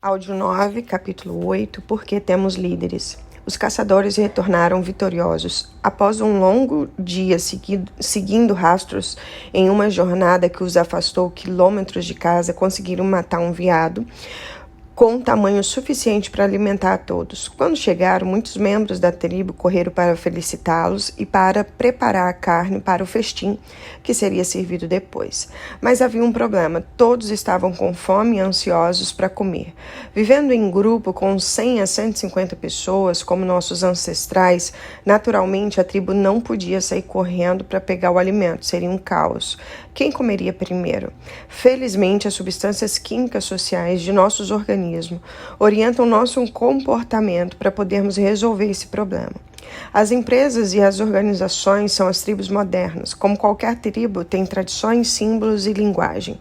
Áudio 9, capítulo 8, Por que temos líderes? Os caçadores retornaram vitoriosos. Após um longo dia seguindo rastros em uma jornada que os afastou quilômetros de casa, conseguiram matar um veado com tamanho suficiente para alimentar a todos. Quando chegaram, muitos membros da tribo correram para felicitá-los e para preparar a carne para o festim que seria servido depois. Mas havia um problema: todos estavam com fome e ansiosos para comer. Vivendo em grupo com 100 a 150 pessoas, como nossos ancestrais, naturalmente a tribo não podia sair correndo para pegar o alimento, seria um caos. Quem comeria primeiro? Felizmente, as substâncias químicas sociais de nossos organismos orientam nosso comportamento para podermos resolver esse problema. As empresas e as organizações são as tribos modernas. Como qualquer tribo, tem tradições, símbolos e linguagem.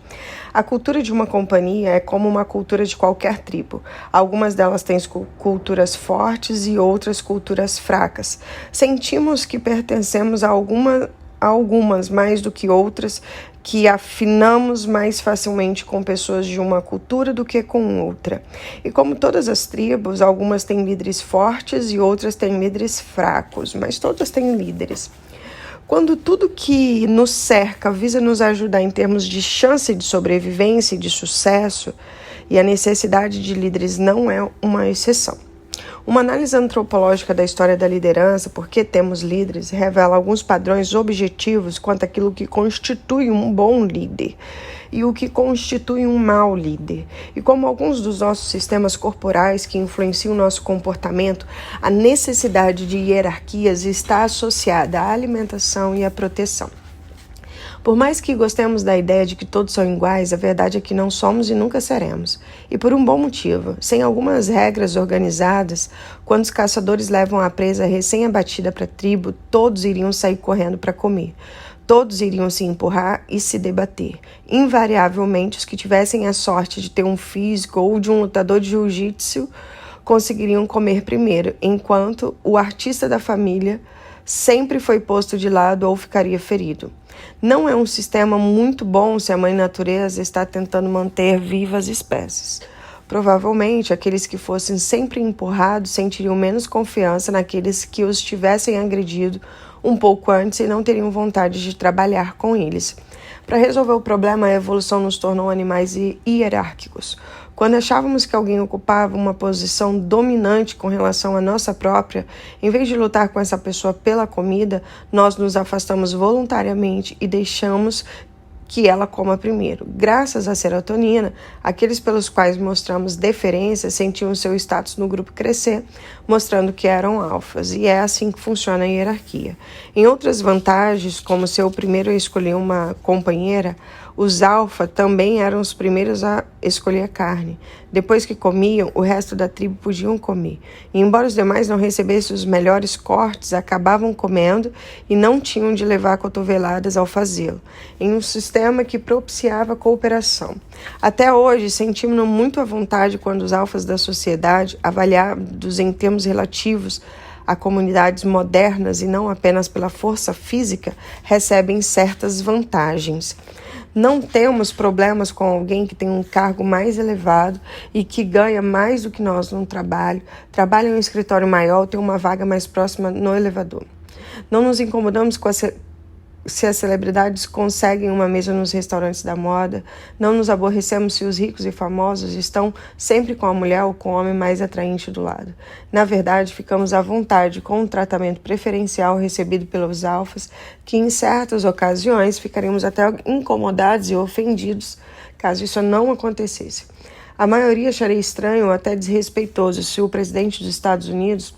A cultura de uma companhia é como uma cultura de qualquer tribo. Algumas delas têm culturas fortes e outras culturas fracas. Sentimos que pertencemos a algumas mais do que outras, que afinamos mais facilmente com pessoas de uma cultura do que com outra. E como todas as tribos, algumas têm líderes fortes e outras têm líderes fracos, mas todas têm líderes. Quando tudo que nos cerca visa nos ajudar em termos de chance de sobrevivência e de sucesso, e a necessidade de líderes não é uma exceção. Uma análise antropológica da história da liderança, Por que temos líderes, revela alguns padrões objetivos quanto àquilo que constitui um bom líder e o que constitui um mau líder. E como alguns dos nossos sistemas corporais que influenciam o nosso comportamento, a necessidade de hierarquias está associada à alimentação e à proteção. Por mais que gostemos da ideia de que todos são iguais, a verdade é que não somos e nunca seremos. E por um bom motivo. Sem algumas regras organizadas, quando os caçadores levam a presa recém-abatida para a tribo, todos iriam sair correndo para comer. Todos iriam se empurrar e se debater. Invariavelmente, os que tivessem a sorte de ter um físico ou de um lutador de jiu-jitsu conseguiriam comer primeiro, enquanto o artista da família sempre foi posto de lado ou ficaria ferido. Não é um sistema muito bom se a mãe natureza está tentando manter vivas espécies. Provavelmente, aqueles que fossem sempre empurrados sentiriam menos confiança naqueles que os tivessem agredido um pouco antes e não teriam vontade de trabalhar com eles. Para resolver o problema, a evolução nos tornou animais hierárquicos. Quando achávamos que alguém ocupava uma posição dominante com relação à nossa própria, em vez de lutar com essa pessoa pela comida, nós nos afastamos voluntariamente e deixamos que ela coma primeiro. Graças à serotonina, aqueles pelos quais mostramos deferência sentiam seu status no grupo crescer, mostrando que eram alfas, e é assim que funciona a hierarquia. Em outras vantagens, como ser o primeiro a escolher uma companheira, os alfa também eram os primeiros a escolher a carne. Depois que comiam, o resto da tribo podiam comer. E embora os demais não recebessem os melhores cortes, acabavam comendo e não tinham de levar cotoveladas ao fazê-lo, em um sistema que propiciava a cooperação. Até hoje, sentimos-nos muito à vontade quando os alfas da sociedade, avaliados em termos relativos a comunidades modernas e não apenas pela força física, recebem certas vantagens. Não temos problemas com alguém que tem um cargo mais elevado e que ganha mais do que nós no trabalho, trabalha em um escritório maior ou tem uma vaga mais próxima no elevador. Não nos incomodamos se as celebridades conseguem uma mesa nos restaurantes da moda. Não nos aborrecemos se os ricos e famosos estão sempre com a mulher ou com o homem mais atraente do lado. Na verdade, ficamos à vontade com o tratamento preferencial recebido pelos alfas, que em certas ocasiões ficaríamos até incomodados e ofendidos caso isso não acontecesse. A maioria acharia estranho ou até desrespeitoso se o presidente dos Estados Unidos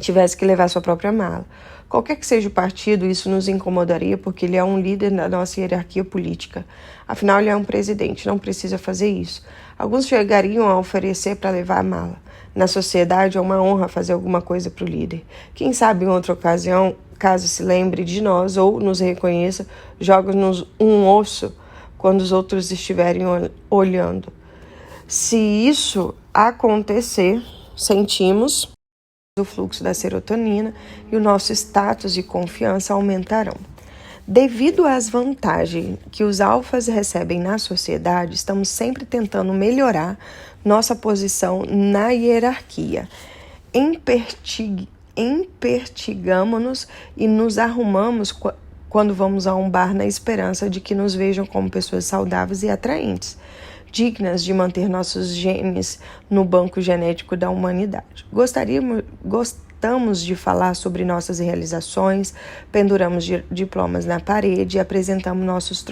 tivesse que levar sua própria mala. Qualquer que seja o partido, isso nos incomodaria porque ele é um líder da nossa hierarquia política. Afinal, ele é um presidente, não precisa fazer isso. Alguns chegariam a oferecer para levar a mala. Na sociedade, é uma honra fazer alguma coisa para o líder. Quem sabe em outra ocasião, caso se lembre de nós ou nos reconheça, joga-nos um osso quando os outros estiverem olhando. Se isso acontecer, sentimos o fluxo da serotonina e o nosso status de confiança aumentarão. Devido às vantagens que os alfas recebem na sociedade, estamos sempre tentando melhorar nossa posição na hierarquia. Empertigamo-nos e nos arrumamos quando vamos a um bar na esperança de que nos vejam como pessoas saudáveis e atraentes, dignas de manter nossos genes no banco genético da humanidade. Gostamos de falar sobre nossas realizações, penduramos diplomas na parede e apresentamos nossos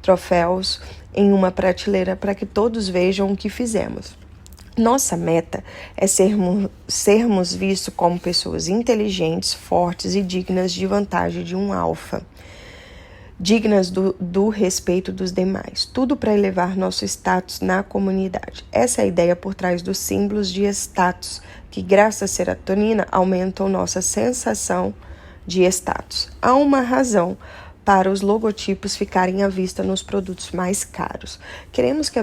troféus em uma prateleira para que todos vejam o que fizemos. Nossa meta é sermos vistos como pessoas inteligentes, fortes e dignas de vantagem de um alfa, dignas do respeito dos demais, tudo para elevar nosso status na comunidade. Essa é a ideia por trás dos símbolos de status, que graças à serotonina aumentam nossa sensação de status. Há uma razão para os logotipos ficarem à vista nos produtos mais caros. Queremos que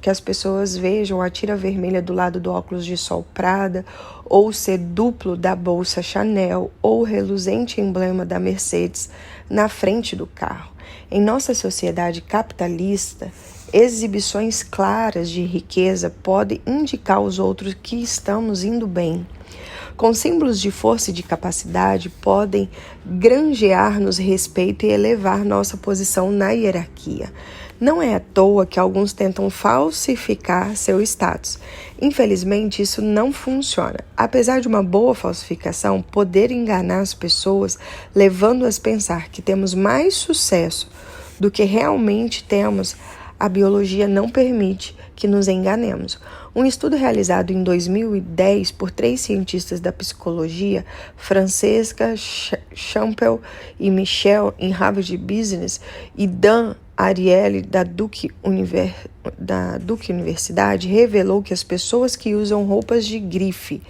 as pessoas vejam a tira vermelha do lado do óculos de sol Prada, ou ser duplo da bolsa Chanel, ou o reluzente emblema da Mercedes na frente do carro. Em nossa sociedade capitalista, exibições claras de riqueza podem indicar aos outros que estamos indo bem. Com símbolos de força e de capacidade, podem granjear-nos respeito e elevar nossa posição na hierarquia. Não é à toa que alguns tentam falsificar seu status. Infelizmente, isso não funciona. Apesar de uma boa falsificação poder enganar as pessoas, levando-as a pensar que temos mais sucesso do que realmente temos, a biologia não permite que nos enganemos. Um estudo realizado em 2010 por 3 cientistas da psicologia, Francesca Champel e Michel, em Harvard Business, e Dan Ariely, da Duke Universidade, revelou que as pessoas que usam roupas de grife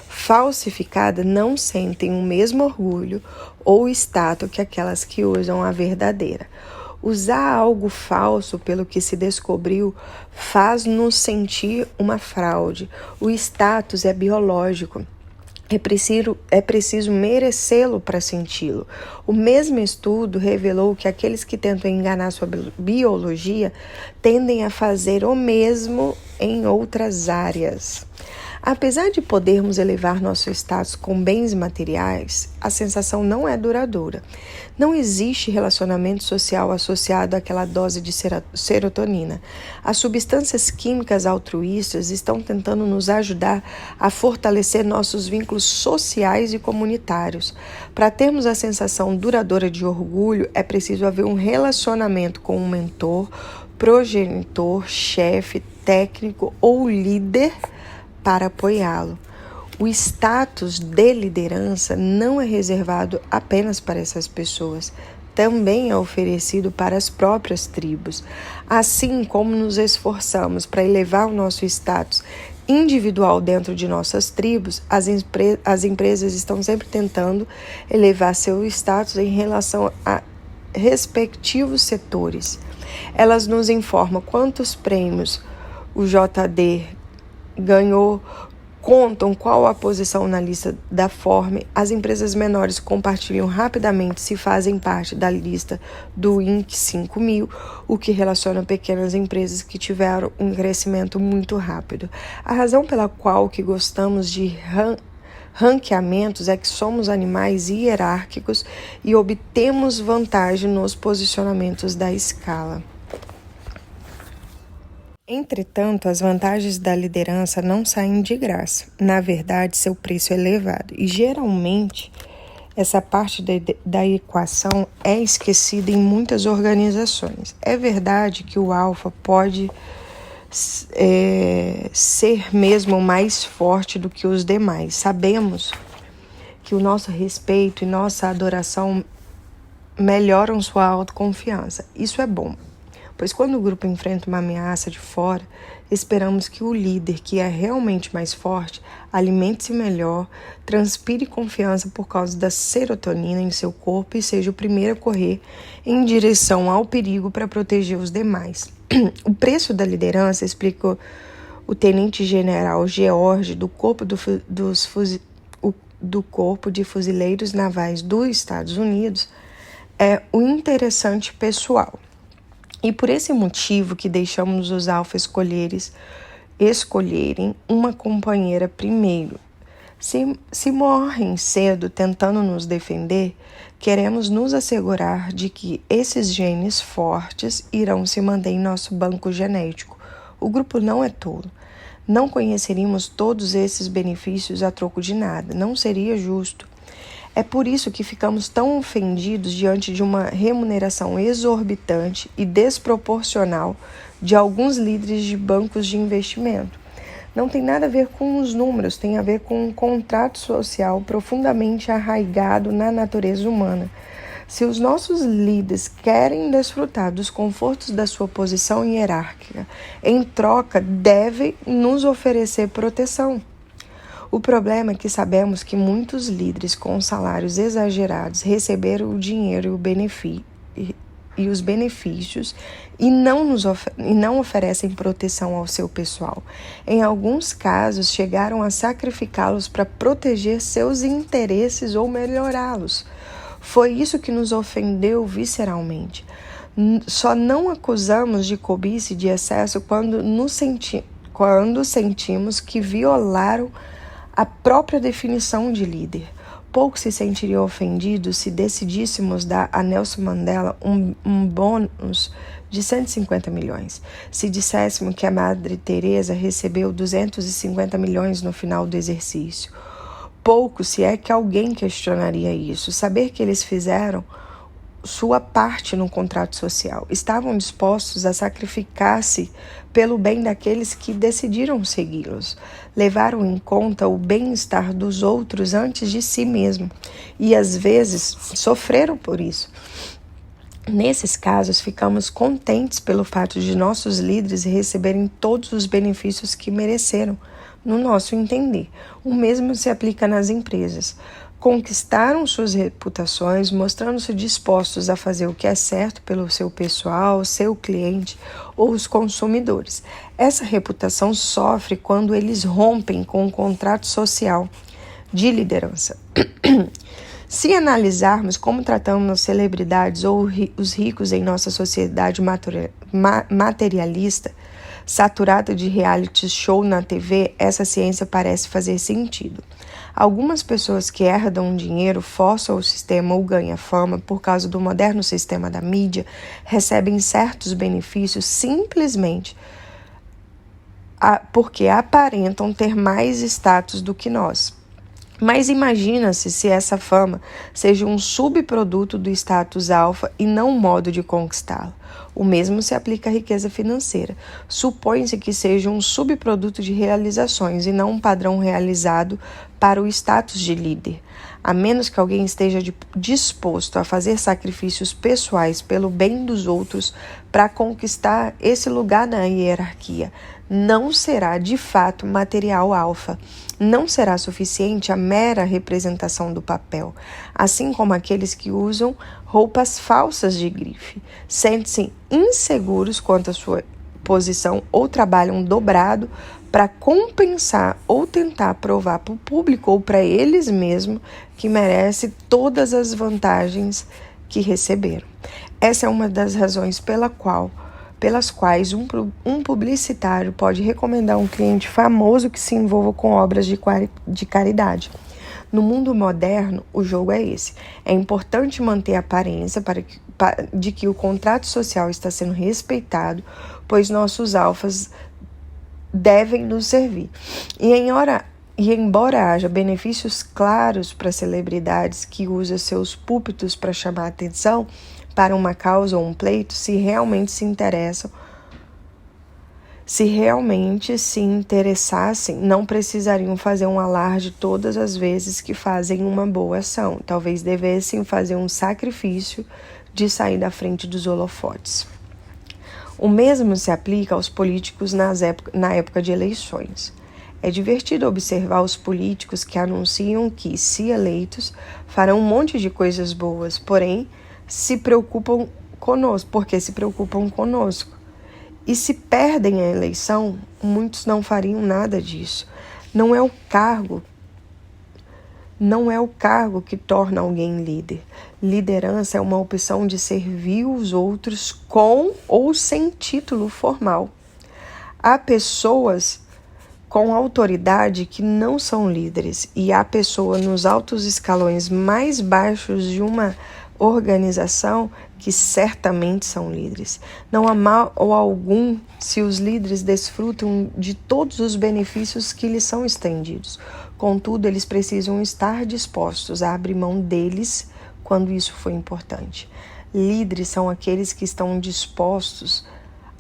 falsificada não sentem o mesmo orgulho ou status que aquelas que usam a verdadeira. Usar algo falso, pelo que se descobriu, faz-nos sentir uma fraude. O status é biológico. É preciso merecê-lo para senti-lo. O mesmo estudo revelou que aqueles que tentam enganar sua biologia tendem a fazer o mesmo em outras áreas. Apesar de podermos elevar nosso status com bens materiais, a sensação não é duradoura. Não existe relacionamento social associado àquela dose de serotonina. As substâncias químicas altruístas estão tentando nos ajudar a fortalecer nossos vínculos sociais e comunitários. Para termos a sensação duradoura de orgulho, é preciso haver um relacionamento com um mentor, progenitor, chefe, técnico ou líder para apoiá-lo. O status de liderança não é reservado apenas para essas pessoas, também é oferecido para as próprias tribos. Assim como nos esforçamos para elevar o nosso status individual dentro de nossas tribos, as empresas estão sempre tentando elevar seu status em relação a respectivos setores. Elas nos informam quantos prêmios o JD ganhou, contam qual a posição na lista da Forbes. As empresas menores compartilham rapidamente se fazem parte da lista do Inc. 5000, o que relaciona pequenas empresas que tiveram um crescimento muito rápido. A razão pela qual que gostamos de ranqueamentos é que somos animais hierárquicos e obtemos vantagem nos posicionamentos da escala. Entretanto, as vantagens da liderança não saem de graça. Na verdade, seu preço é elevado. E, geralmente, essa parte da equação é esquecida em muitas organizações. É verdade que o alfa pode ser mesmo mais forte do que os demais. Sabemos que o nosso respeito e nossa adoração melhoram sua autoconfiança. Isso é bom. Pois quando o grupo enfrenta uma ameaça de fora, esperamos que o líder, que é realmente mais forte, alimente-se melhor, transpire confiança por causa da serotonina em seu corpo e seja o primeiro a correr em direção ao perigo para proteger os demais. O preço da liderança, explicou o tenente-general George do Corpo de Fuzileiros Navais dos Estados Unidos, é o interessante pessoal. E por esse motivo que deixamos os alfa escolherem uma companheira primeiro. Se morrem cedo tentando nos defender, queremos nos assegurar de que esses genes fortes irão se manter em nosso banco genético. O grupo não é tolo. Não conheceríamos todos esses benefícios a troco de nada. Não seria justo. É por isso que ficamos tão ofendidos diante de uma remuneração exorbitante e desproporcional de alguns líderes de bancos de investimento. Não tem nada a ver com os números, tem a ver com um contrato social profundamente arraigado na natureza humana. Se os nossos líderes querem desfrutar dos confortos da sua posição hierárquica, em troca devem nos oferecer proteção. O problema é que sabemos que muitos líderes com salários exagerados receberam o dinheiro e os benefícios e não oferecem proteção ao seu pessoal. Em alguns casos, chegaram a sacrificá-los para proteger seus interesses ou melhorá-los. Foi isso que nos ofendeu visceralmente. Só não acusamos de cobiça e de excesso quando sentimos que violaram a própria definição de líder. Poucos se sentiriam ofendidos se decidíssemos dar a Nelson Mandela um bônus de 150 milhões. Se disséssemos que a Madre Teresa recebeu 250 milhões no final do exercício. Pouco, se é que alguém questionaria isso. Saber que eles fizeram sua parte no contrato social. Estavam dispostos a sacrificar-se pelo bem daqueles que decidiram segui-los. Levaram em conta o bem-estar dos outros antes de si mesmo e, às vezes, sofreram por isso. Nesses casos, ficamos contentes pelo fato de nossos líderes receberem todos os benefícios que mereceram, no nosso entender. O mesmo se aplica nas empresas. Conquistaram suas reputações, mostrando-se dispostos a fazer o que é certo pelo seu pessoal, seu cliente ou os consumidores. Essa reputação sofre quando eles rompem com o contrato social de liderança. Se analisarmos como tratamos as celebridades ou os ricos em nossa sociedade materialista, saturada de reality show na TV, essa ciência parece fazer sentido. Algumas pessoas que herdam dinheiro, forçam o sistema ou ganham fama por causa do moderno sistema da mídia, recebem certos benefícios simplesmente porque aparentam ter mais status do que nós. Mas imagina-se se essa fama seja um subproduto do status alfa e não um modo de conquistá-lo. O mesmo se aplica à riqueza financeira. Supõe-se que seja um subproduto de realizações e não um padrão realizado para o status de líder. A menos que alguém esteja disposto a fazer sacrifícios pessoais pelo bem dos outros para conquistar esse lugar na hierarquia, não será de fato material alfa. Não será suficiente a mera representação do papel, assim como aqueles que usam roupas falsas de grife, sentem-se inseguros quanto à sua posição ou trabalham dobrado para compensar ou tentar provar para o público ou para eles mesmos que merece todas as vantagens que receberam. Essa é uma das razões pelas quais um publicitário pode recomendar um cliente famoso que se envolva com obras de caridade. No mundo moderno, o jogo é esse. É importante manter a aparência de que o contrato social está sendo respeitado, pois nossos alfas devem nos servir. E embora haja benefícios claros para celebridades que usam seus púlpitos para chamar atenção para uma causa ou um pleito, se realmente se interessassem, não precisariam fazer um alarde todas as vezes que fazem uma boa ação. Talvez devessem fazer um sacrifício de sair da frente dos holofotes. O mesmo se aplica aos políticos na época de eleições. É divertido observar os políticos que anunciam que, se eleitos, farão um monte de coisas boas, porém, se preocupam conosco. E se perdem a eleição, muitos não fariam nada disso. Não é o cargo que torna alguém líder. Liderança é uma opção de servir os outros com ou sem título formal. Há pessoas com autoridade que não são líderes, e há pessoas nos altos escalões mais baixos de uma organização que certamente são líderes. Não há mal algum se os líderes desfrutam de todos os benefícios que lhes são estendidos. Contudo, eles precisam estar dispostos a abrir mão deles quando isso for importante. Líderes são aqueles que estão dispostos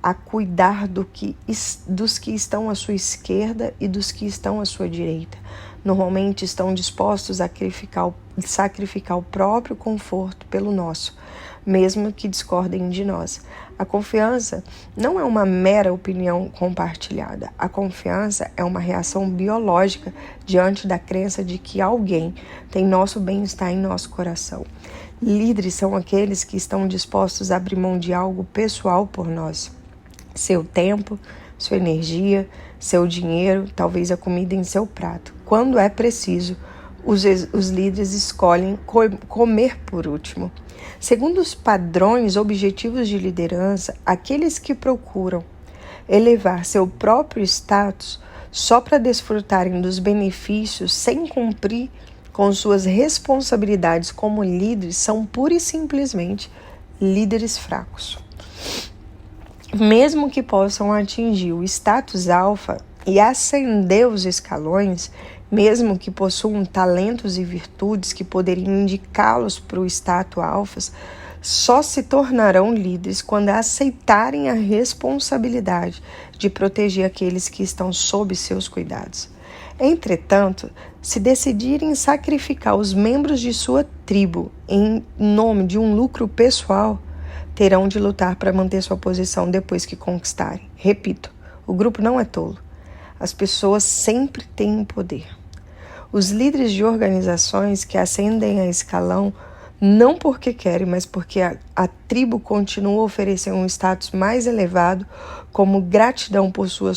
a cuidar dos que estão à sua esquerda e dos que estão à sua direita. Normalmente estão dispostos a sacrificar o próprio conforto pelo nosso, mesmo que discordem de nós. A confiança não é uma mera opinião compartilhada. A confiança é uma reação biológica diante da crença de que alguém tem nosso bem-estar em nosso coração. Líderes são aqueles que estão dispostos a abrir mão de algo pessoal por nós. Seu tempo, sua energia, seu dinheiro, talvez a comida em seu prato. Quando é preciso, os líderes escolhem comer por último. Segundo os padrões objetivos de liderança, aqueles que procuram elevar seu próprio status só para desfrutarem dos benefícios sem cumprir com suas responsabilidades como líderes são pura e simplesmente líderes fracos. Mesmo que possam atingir o status alfa e ascender os escalões, mesmo que possuam talentos e virtudes que poderiam indicá-los para o status alfas, só se tornarão líderes quando aceitarem a responsabilidade de proteger aqueles que estão sob seus cuidados. Entretanto, se decidirem sacrificar os membros de sua tribo em nome de um lucro pessoal, terão de lutar para manter sua posição depois que conquistarem. Repito, o grupo não é tolo. As pessoas sempre têm poder. Os líderes de organizações que ascendem a escalão não porque querem, mas porque a tribo continua a oferecer um status mais elevado como gratidão por sua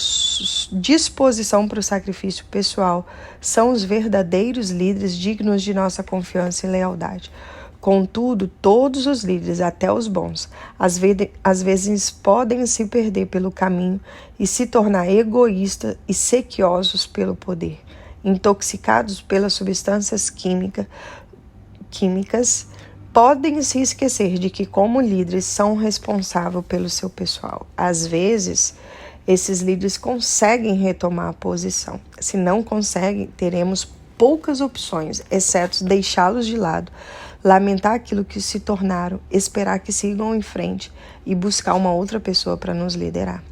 disposição para o sacrifício pessoal, são os verdadeiros líderes dignos de nossa confiança e lealdade. Contudo, todos os líderes, até os bons, às vezes podem se perder pelo caminho e se tornar egoístas e sequiosos pelo poder, intoxicados pelas substâncias químicas, podem se esquecer de que, como líderes, são responsáveis pelo seu pessoal. Às vezes, esses líderes conseguem retomar a posição. Se não conseguem, teremos poucas opções, exceto deixá-los de lado, lamentar aquilo que se tornaram, esperar que sigam em frente e buscar uma outra pessoa para nos liderar.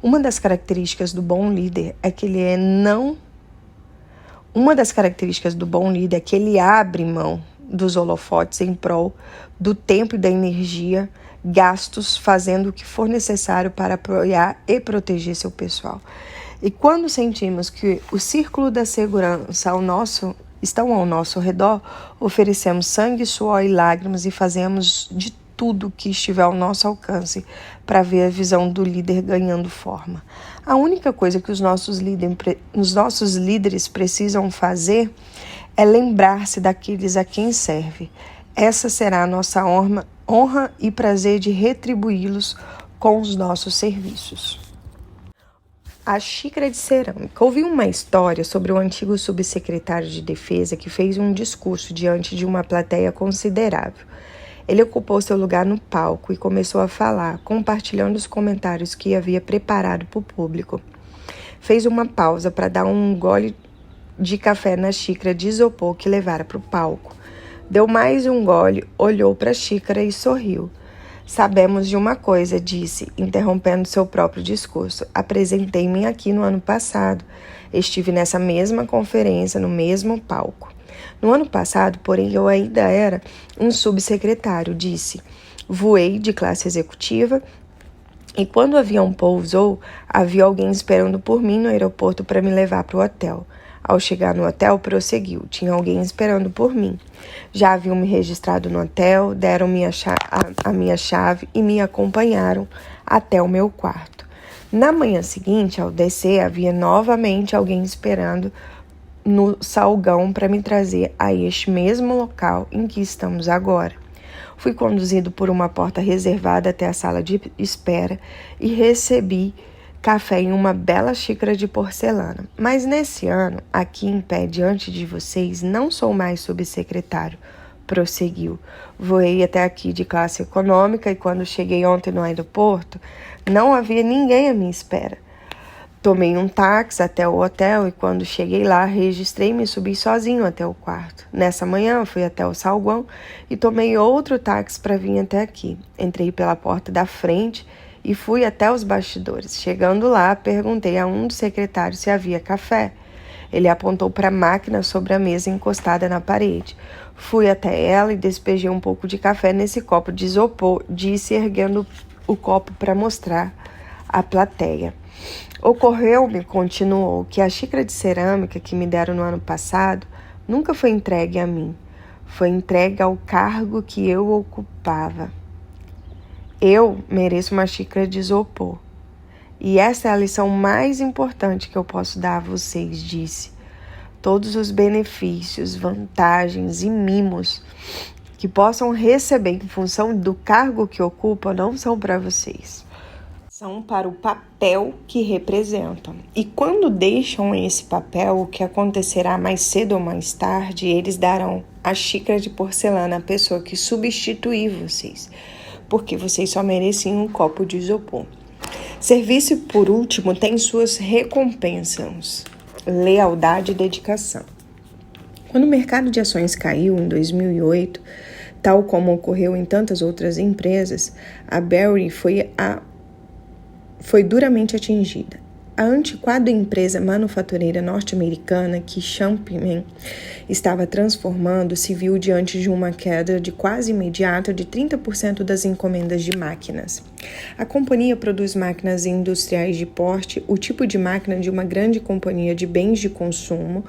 Uma das características do bom líder é que ele abre mão dos holofotes em prol do tempo e da energia gastos fazendo o que for necessário para apoiar e proteger seu pessoal. E quando sentimos que o círculo da segurança estão ao nosso redor, oferecemos sangue, suor e lágrimas e fazemos de tudo que estiver ao nosso alcance para ver a visão do líder ganhando forma. A única coisa que os nossos líderes precisam fazer é lembrar-se daqueles a quem serve. Essa será a nossa honra e prazer de retribuí-los com os nossos serviços. A xícara de cerâmica. Ouvi uma história sobre o antigo subsecretário de Defesa que fez um discurso diante de uma plateia considerável. Ele ocupou seu lugar no palco e começou a falar, compartilhando os comentários que havia preparado para o público. Fez uma pausa para dar um gole de café na xícara de isopor que levara para o palco. Deu mais um gole, olhou para a xícara e sorriu. Sabemos de uma coisa, disse, interrompendo seu próprio discurso. Apresentei-me aqui no ano passado. Estive nessa mesma conferência, no mesmo palco. No ano passado, porém, eu ainda era um subsecretário, disse. Voei de classe executiva e quando o avião pousou, havia alguém esperando por mim no aeroporto para me levar para o hotel. Ao chegar no hotel, prosseguiu. Tinha alguém esperando por mim. Já haviam me registrado no hotel, deram-me a minha chave e me acompanharam até o meu quarto. Na manhã seguinte, ao descer, havia novamente alguém esperando no salgão para me trazer a este mesmo local em que estamos agora. Fui conduzido por uma porta reservada até a sala de espera e recebi café em uma bela xícara de porcelana. Mas nesse ano, aqui em pé diante de vocês, não sou mais subsecretário, prosseguiu. Voei até aqui de classe econômica e quando cheguei ontem no aeroporto, não havia ninguém à minha espera. Tomei um táxi até o hotel e quando cheguei lá, registrei-me e subi sozinho até o quarto. Nessa manhã, fui até o saguão e tomei outro táxi para vir até aqui. Entrei pela porta da frente e fui até os bastidores. Chegando lá, perguntei a um dos secretários se havia café. Ele apontou para a máquina sobre a mesa encostada na parede. Fui até ela e despejei um pouco de café nesse copo de isopor, disse erguendo o copo para mostrar à plateia. Ocorreu-me, continuou, que a xícara de cerâmica que me deram no ano passado nunca foi entregue a mim. Foi entregue ao cargo que eu ocupava. Eu mereço uma xícara de isopor. E essa é a lição mais importante que eu posso dar a vocês, disse. Todos os benefícios, vantagens e mimos que possam receber em função do cargo que ocupam não são para vocês. São para o papel que representam. E quando deixam esse papel, o que acontecerá mais cedo ou mais tarde, eles darão a xícara de porcelana à pessoa que substituir vocês, porque vocês só mereciam um copo de isopor. Serviço, por último, tem suas recompensas, lealdade e dedicação. Quando o mercado de ações caiu em 2008, tal como ocorreu em tantas outras empresas, a Berry foi duramente atingida. A antiquada empresa manufatureira norte-americana que Champman estava transformando se viu diante de uma queda de quase imediata de 30% das encomendas de máquinas. A companhia produz máquinas industriais de porte, o tipo de máquina de uma grande companhia de bens de consumo,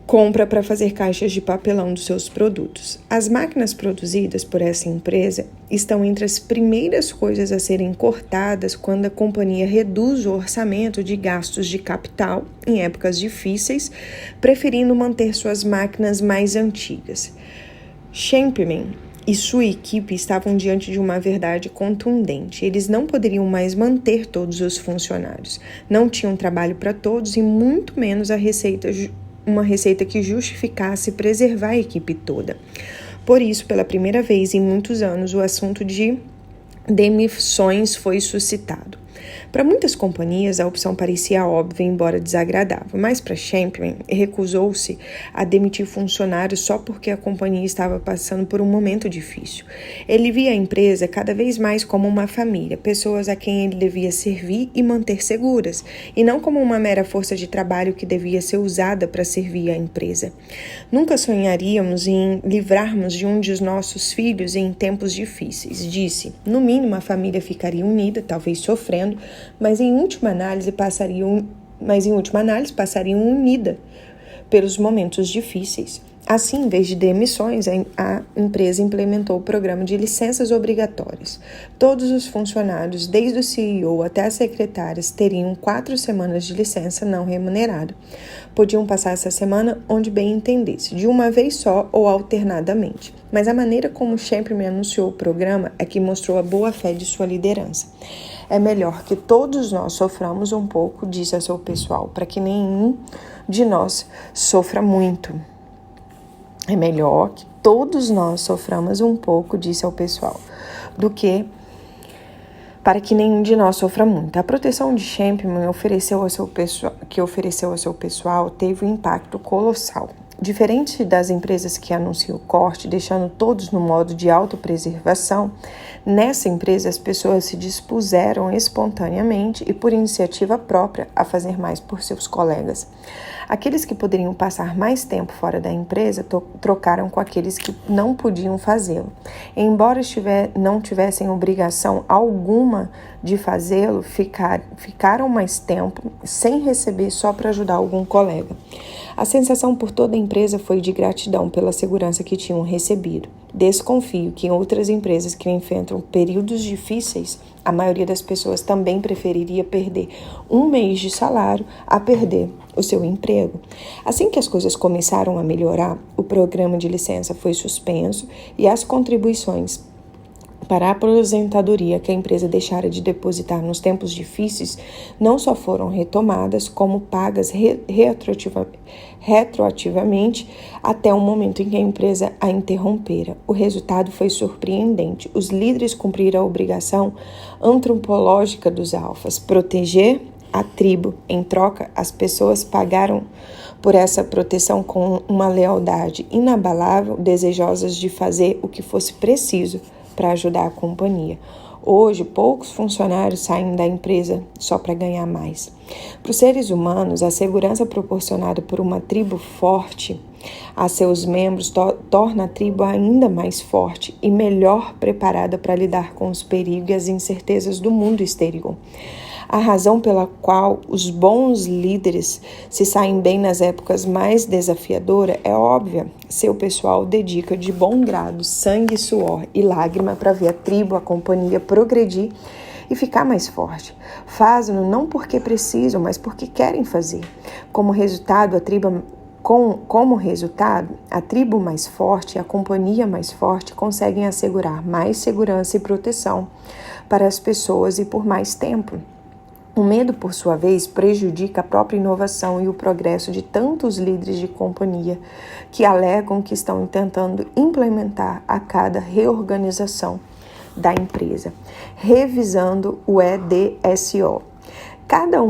compra para fazer caixas de papelão dos seus produtos. As máquinas produzidas por essa empresa estão entre as primeiras coisas a serem cortadas quando a companhia reduz o orçamento de gastos de capital em épocas difíceis, preferindo manter suas máquinas mais antigas. Champman e sua equipe estavam diante de uma verdade contundente. Eles não poderiam mais manter todos os funcionários. Não tinham trabalho para todos e muito menos uma receita que justificasse preservar a equipe toda. Por isso, pela primeira vez em muitos anos, o assunto de demissões foi suscitado. Para muitas companhias, a opção parecia óbvia, embora desagradável, mas para Champman recusou-se a demitir funcionários só porque a companhia estava passando por um momento difícil. Ele via a empresa cada vez mais como uma família, pessoas a quem ele devia servir e manter seguras, e não como uma mera força de trabalho que devia ser usada para servir a empresa. Nunca sonharíamos em livrarmos de um de nossos filhos em tempos difíceis, disse. No mínimo, a família ficaria unida, talvez sofrendo, mas em última análise passariam unida pelos momentos difíceis. Assim, em vez de demissões, a empresa implementou o programa de licenças obrigatórias. Todos os funcionários, desde o CEO até as secretárias, teriam 4 semanas de licença não remunerada. Podiam passar essa semana onde bem entendesse, de uma vez só ou alternadamente. Mas a maneira como Champman anunciou o programa é que mostrou a boa-fé de sua liderança. É melhor que todos nós soframos um pouco, disse ao seu pessoal, para que nenhum de nós sofra muito. É melhor que todos nós soframos um pouco, disse ao pessoal, do que para que nenhum de nós sofra muito. A proteção de Champman que ofereceu ao seu pessoal teve um impacto colossal. Diferente das empresas que anunciam o corte, deixando todos no modo de autopreservação, nessa empresa as pessoas se dispuseram espontaneamente e por iniciativa própria a fazer mais por seus colegas. Aqueles que poderiam passar mais tempo fora da empresa trocaram com aqueles que não podiam fazê-lo. Embora não tivessem obrigação alguma de fazê-lo, ficaram mais tempo sem receber só para ajudar algum colega. A sensação por toda a empresa foi de gratidão pela segurança que tinham recebido. Desconfio que em outras empresas que enfrentam períodos difíceis, a maioria das pessoas também preferiria perder um mês de salário a perder o seu emprego. Assim que as coisas começaram a melhorar, o programa de licença foi suspenso e as contribuições para a aposentadoria que a empresa deixara de depositar nos tempos difíceis não só foram retomadas, como pagas retroativamente até o momento em que a empresa a interrompera. O resultado foi surpreendente. Os líderes cumpriram a obrigação antropológica dos alfas, proteger a tribo. Em troca, as pessoas pagaram por essa proteção com uma lealdade inabalável, desejosas de fazer o que fosse preciso para ajudar a companhia. Hoje, poucos funcionários saem da empresa só para ganhar mais. Para os seres humanos, a segurança proporcionada por uma tribo forte a seus membros torna a tribo ainda mais forte e melhor preparada para lidar com os perigos e as incertezas do mundo exterior. A razão pela qual os bons líderes se saem bem nas épocas mais desafiadoras é óbvia. Seu pessoal dedica de bom grado sangue, suor e lágrima para ver a tribo, a companhia progredir e ficar mais forte. Fazem-no não porque precisam, mas porque querem fazer. Como resultado, a tribo mais forte e a companhia mais forte conseguem assegurar mais segurança e proteção para as pessoas e por mais tempo. O medo, por sua vez, prejudica a própria inovação e o progresso de tantos líderes de companhia que alegam que estão tentando implementar a cada reorganização da empresa, revisando o EDSO. Cada um